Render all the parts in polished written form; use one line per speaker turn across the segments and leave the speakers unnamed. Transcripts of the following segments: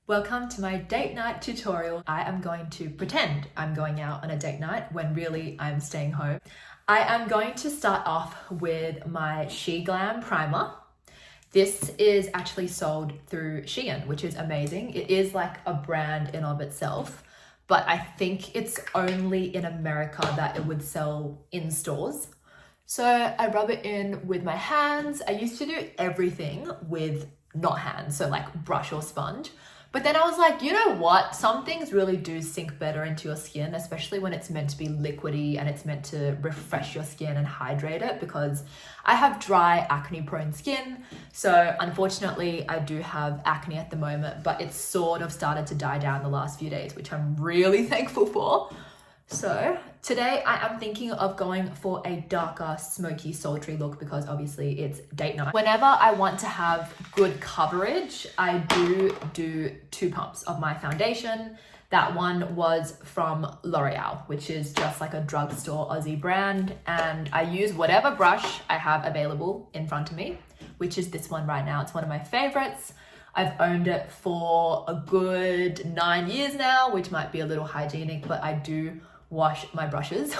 Welcome to my date night tutorial. I am going to pretend I'm going out on a date night when really I'm staying home. I am going to start off with my SheGlam primer. This is actually sold through Shein, which is amazing. It is like a brand in of itself, but I think it's only in America that it would sell in stores. So I rub it in with my hands. I used to do everything with not hands, so like brush or sponge. But then I was like, you know what? Some things really do sink better into your skin, especially when it's meant to be liquidy and it's meant to refresh your skin and hydrate it, because I have dry, acne-prone skin. So unfortunately, I do have acne at the moment, but it's sort of started to die down the last few days, which I'm really thankful for. So today I am thinking of going for a darker, smoky, sultry look because obviously it's date night. Whenever I want to have good coverage, I do 2 pumps of my foundation. That one was from L'Oreal, which is just like a drugstore Aussie brand. And I use whatever brush I have available in front of me, which is this one right now. It's one of my favorites. I've owned it for a good 9 years now, which might be a little hygienic, but I do wash my brushes.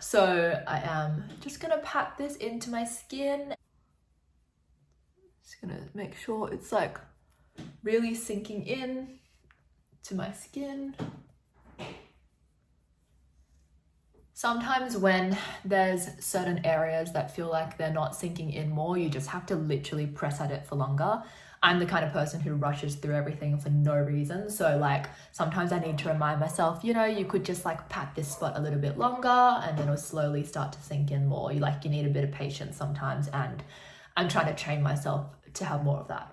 So I am just gonna pat this into my skin. Just gonna make sure it's like really sinking in to my skin. Sometimes when there's certain areas that feel like they're not sinking in more, you just have to literally press at it for longer. I'm the kind of person who rushes through everything for no reason. So like sometimes I need to remind myself, you know, you could just like pat this spot a little bit longer and then it'll slowly start to sink in more. You need a bit of patience sometimes, and I'm trying to train myself to have more of that.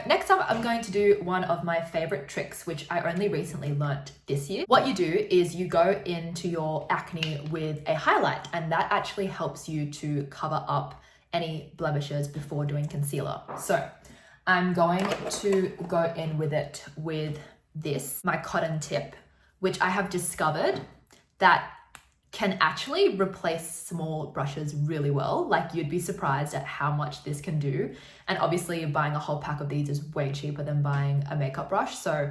Next up, I'm going to do one of my favorite tricks, which I only recently learnt this year. What you do is you go into your acne with a highlight, and that actually helps you to cover up any blemishes before doing concealer. So I'm going to go in with it with this, my cotton tip, which I have discovered that can actually replace small brushes really well. Like, you'd be surprised at how much this can do. And obviously buying a whole pack of these is way cheaper than buying a makeup brush. So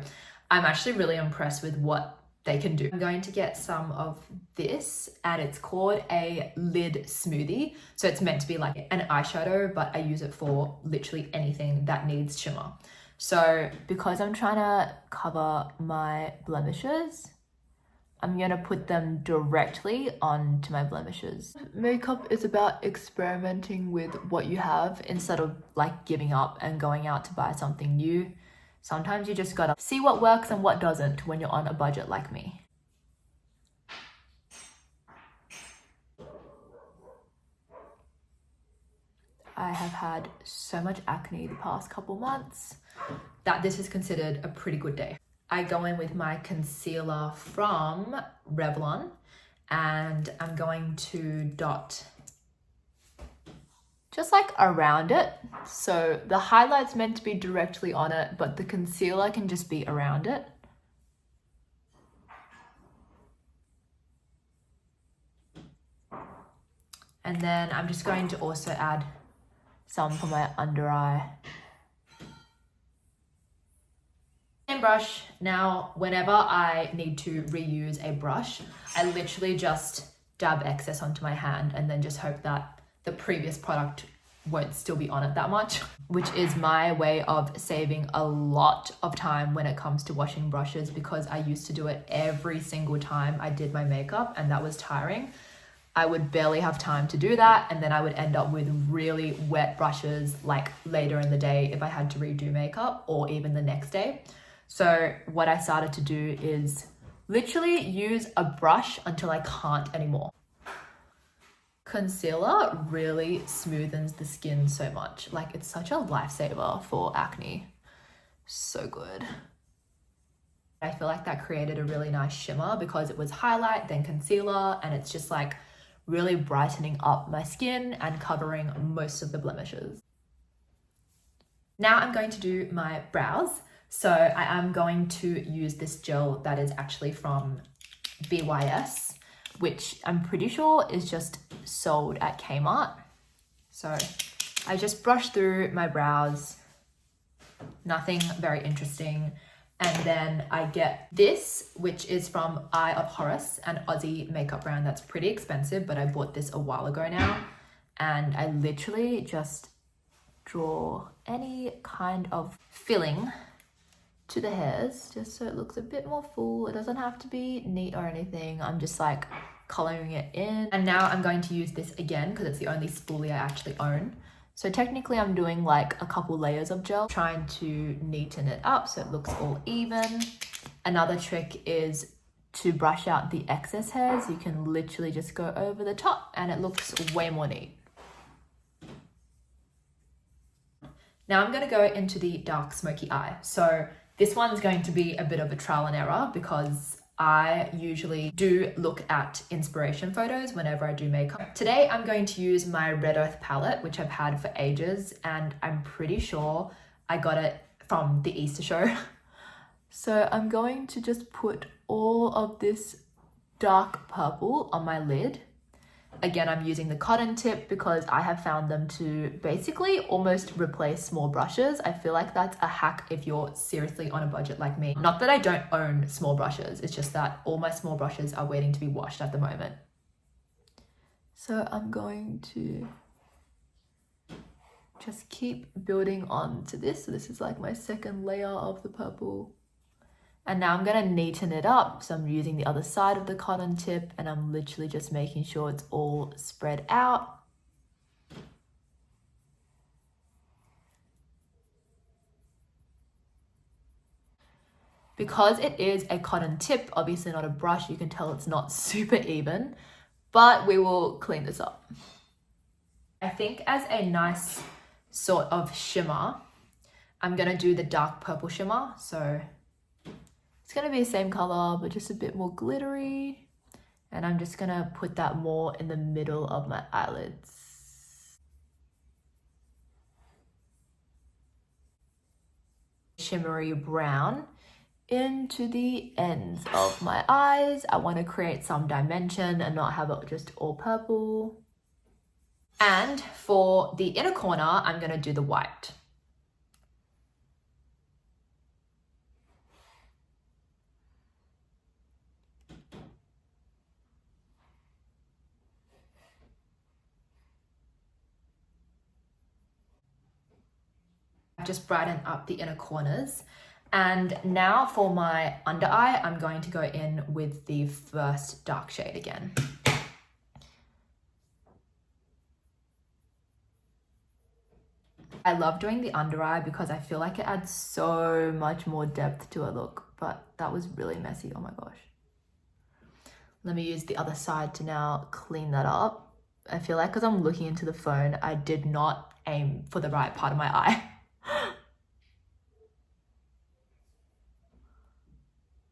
I'm actually really impressed with what they can do. I'm going to get some of this, and it's called a lid smoothie. So it's meant to be like an eyeshadow, but I use it for literally anything that needs shimmer. So because I'm trying to cover my blemishes, I'm going to put them directly onto my blemishes. Makeup is about experimenting with what you have instead of like giving up and going out to buy something new. Sometimes you just gotta see what works and what doesn't when you're on a budget like me. I have had so much acne the past couple months that this is considered a pretty good day. I go in with my concealer from Revlon, and I'm going to dot just like around it. So the highlight's meant to be directly on it, but the concealer can just be around it. And then I'm just going to also add some for my under eye. Same brush. Now, whenever I need to reuse a brush, I literally just dab excess onto my hand and then just hope that the previous product won't still be on it that much, which is my way of saving a lot of time when it comes to washing brushes, because I used to do it every single time I did my makeup, and that was tiring. I would barely have time to do that, and then I would end up with really wet brushes like later in the day if I had to redo makeup, or even the next day. So what I started to do is literally use a brush until I can't anymore. Concealer really smoothens the skin so much. Like, it's such a lifesaver for acne. So good. I feel like that created a really nice shimmer because it was highlight, then concealer, and it's just like really brightening up my skin and covering most of the blemishes. Now I'm going to do my brows. So I am going to use this gel that is actually from BYS, which I'm pretty sure is just sold at Kmart. So I just brush through my brows Nothing very interesting. And then I get this, which is from Eye of Horus, an Aussie makeup brand that's pretty expensive, but I bought this a while ago now. And I literally just draw any kind of filling to the hairs, just so it looks a bit more full. It doesn't have to be neat or anything. I'm just like coloring it in. And now I'm going to use this again because it's the only spoolie I actually own. So technically I'm doing like a couple layers of gel, trying to neaten it up so it looks all even. Another trick is to brush out the excess hairs. You can literally just go over the top and it looks way more neat. Now I'm going to go into the dark smoky eye. So this one's going to be a bit of a trial and error because I usually do look at inspiration photos whenever I do makeup. Today I'm going to use my Red Earth palette, which I've had for ages, and I'm pretty sure I got it from the Easter show. So I'm going to just put all of this dark purple on my lid. Again, I'm using the cotton tip because I have found them to basically almost replace small brushes. I feel like that's a hack if you're seriously on a budget like me. Not that I don't own small brushes, it's just that all my small brushes are waiting to be washed at the moment. So I'm going to just keep building on to this. So this is like my second layer of the purple. And now I'm going to neaten it up. So I'm using the other side of the cotton tip and I'm literally just making sure it's all spread out. Because it is a cotton tip, obviously not a brush, you can tell it's not super even, but we will clean this up. I think as a nice sort of shimmer, I'm going to do the dark purple shimmer. So it's going to be the same color, but just a bit more glittery. And I'm just going to put that more in the middle of my eyelids. Shimmery brown into the ends of my eyes. I want to create some dimension and not have it just all purple. And for the inner corner, I'm going to do the white. Just brighten up the inner corners. And now for my under eye, I'm going to go in with the first dark shade again. I love doing the under eye because I feel like it adds so much more depth to a look, but that was really messy, oh my gosh. Let me use the other side to now clean that up. I feel like because I'm looking into the phone, I did not aim for the right part of my eye.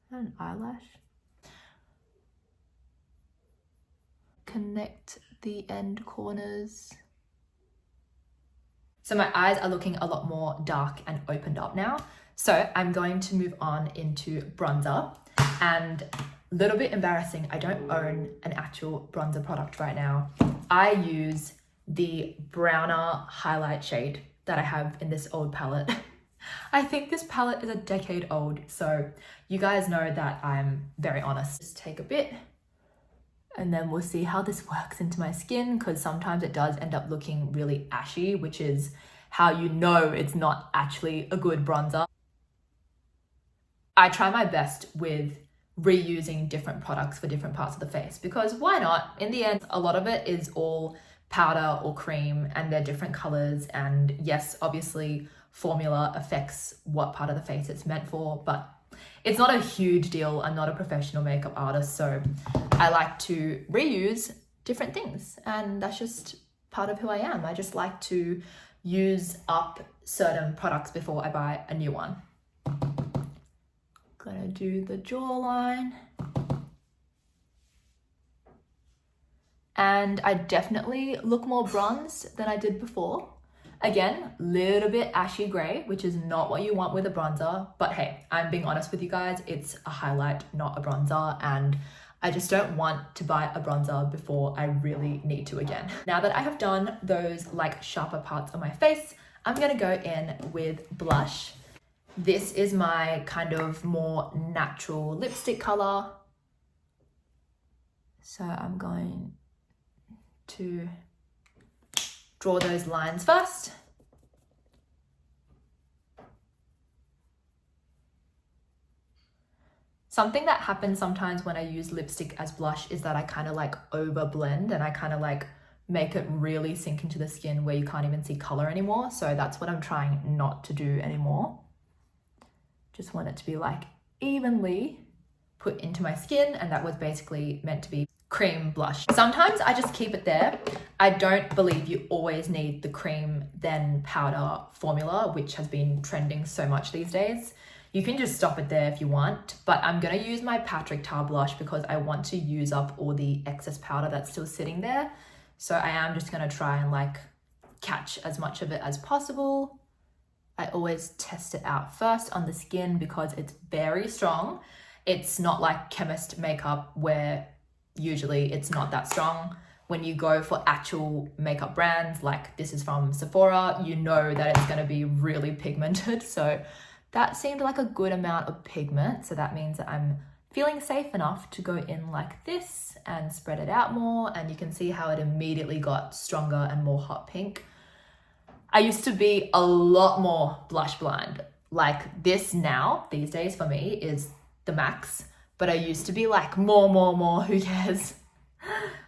An eyelash. Connect the end corners. So my eyes are looking a lot more dark and opened up now. So I'm going to move on into bronzer. And a little bit embarrassing, I don't own an actual bronzer product right now. I use the browner highlight shade that I have in this old palette. I think this palette is a decade old, so you guys know that I'm very honest. Just take a bit and then we'll see how this works into my skin, because sometimes it does end up looking really ashy, which is how you know it's not actually a good bronzer. I try my best with reusing different products for different parts of the face, because why not? In the end, a lot of it is all powder or cream and they're different colors. And yes, obviously formula affects what part of the face it's meant for, but it's not a huge deal. I'm not a professional makeup artist, so I like to reuse different things, and that's just part of who I am. I just like to use up certain products before I buy a new one. Gonna do the jawline. And I definitely look more bronzed than I did before. Again, little bit ashy gray, which is not what you want with a bronzer, but hey, I'm being honest with you guys, it's a highlight, not a bronzer, and I just don't want to buy a bronzer before I really need to again. Now that I have done those like sharper parts of my face, I'm gonna go in with blush. This is my kind of more natural lipstick color. So I'm going to draw those lines first. Something that happens sometimes when I use lipstick as blush is that I kind of like over blend and I kind of like make it really sink into the skin where you can't even see color anymore. So that's what I'm trying not to do anymore. Just want it to be like evenly put into my skin, and that was basically meant to be cream blush. Sometimes I just keep it there. I don't believe you always need the cream then powder formula, which has been trending so much these days. You can just stop it there if you want, but I'm gonna use my Patrick Ta blush because I want to use up all the excess powder that's still sitting there. So I am just gonna try and like catch as much of it as possible. I always test it out first on the skin because it's very strong. It's not like chemist makeup where usually it's not that strong. When you go for actual makeup brands, like this is from Sephora, you know that it's gonna be really pigmented. So that seemed like a good amount of pigment. So that means that I'm feeling safe enough to go in like this and spread it out more. And you can see how it immediately got stronger and more hot pink. I used to be a lot more blush blind. Like this now, these days for me, is the max. But I used to be like more, who cares?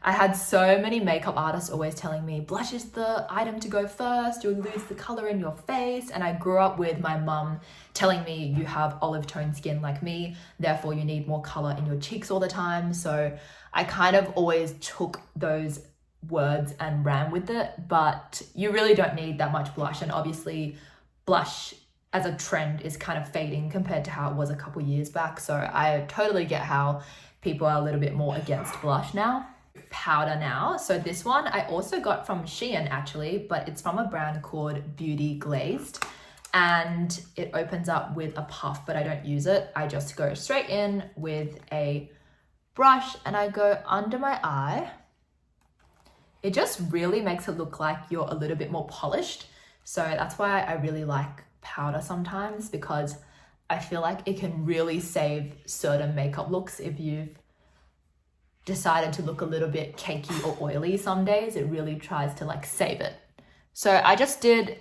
I had so many makeup artists always telling me, blush is the item to go first, you'll lose the color in your face. And I grew up with my mum telling me you have olive tone skin like me, therefore you need more color in your cheeks all the time. So I kind of always took those words and ran with it, but you really don't need that much blush. And obviously blush as a trend is kind of fading compared to how it was a couple years back. So I totally get how people are a little bit more against blush now. Powder now. So this one I also got from Shein actually, but it's from a brand called Beauty Glazed, and it opens up with a puff, but I don't use it. I just go straight in with a brush and I go under my eye. It just really makes it look like you're a little bit more polished. So that's why I really like powder sometimes, because I feel like it can really save certain makeup looks. If you've decided to look a little bit cakey or oily some days, it really tries to like save it. So I just did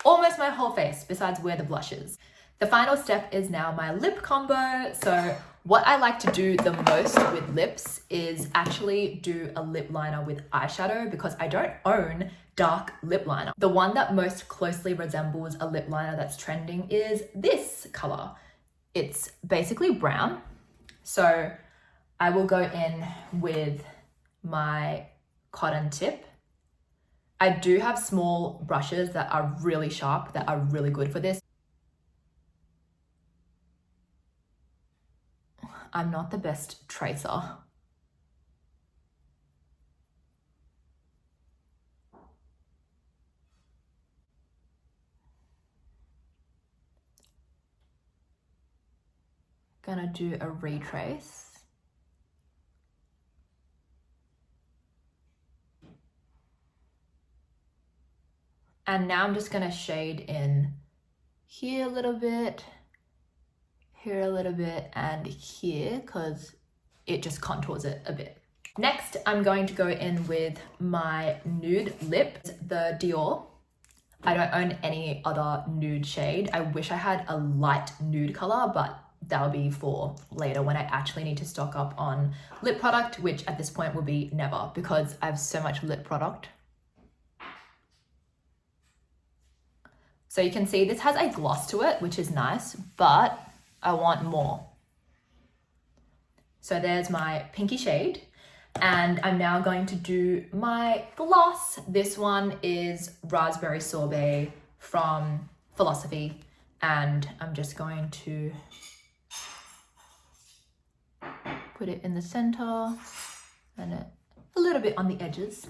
almost my whole face besides where the blush is. The final step is now my lip combo. So what I like to do the most with lips is actually do a lip liner with eyeshadow, because I don't own dark lip liner. The one that most closely resembles a lip liner that's trending is this color. It's basically brown. So I will go in with my cotton tip. I do have small brushes that are really sharp, that are really good for this. I'm not the best tracer. Gonna do a retrace. And now I'm just gonna shade in here a little bit, here a little bit, and here, because it just contours it a bit. Next, I'm going to go in with my nude lip, the Dior. I don't own any other nude shade. I wish I had a light nude color, but that'll be for later when I actually need to stock up on lip product, which at this point will be never, because I have so much lip product. So you can see this has a gloss to it, which is nice, but I want more. So there's my pinky shade, and I'm now going to do my gloss. This one is Raspberry Sorbet from Philosophy, and I'm just going to put it in the center and a little bit on the edges.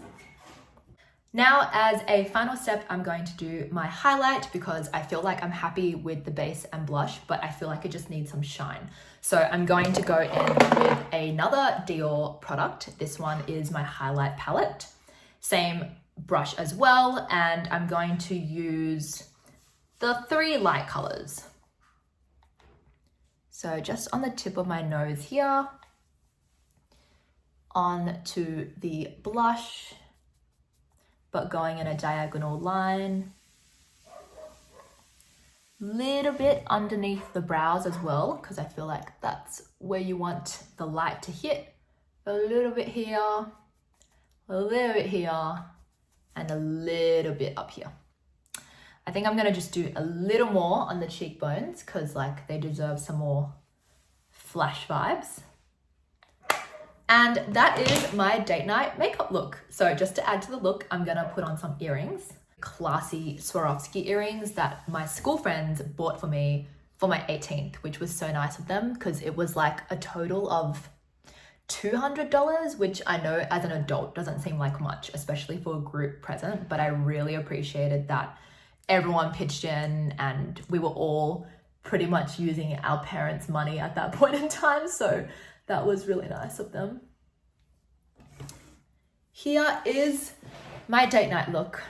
Now, as a final step, I'm going to do my highlight, because I feel like I'm happy with the base and blush, but I feel like it just needs some shine. So I'm going to go in with another Dior product. This one is my highlight palette. Same brush as well, and I'm going to use the 3 light colors. So just on the tip of my nose here, on to the blush, but going in a diagonal line. Little bit underneath the brows as well, because I feel like that's where you want the light to hit. A little bit here, a little bit here, and a little bit up here. I think I'm gonna just do a little more on the cheekbones because like they deserve some more flash vibes. And that is my date night makeup look. So just to add to the look, I'm gonna put on some earrings. Classy Swarovski earrings that my school friends bought for me for my 18th, which was so nice of them because it was like a total of $200, which I know as an adult doesn't seem like much, especially for a group present, but I really appreciated that everyone pitched in and we were all pretty much using our parents' money at that point in time. So that was really nice of them. Here is my date night look.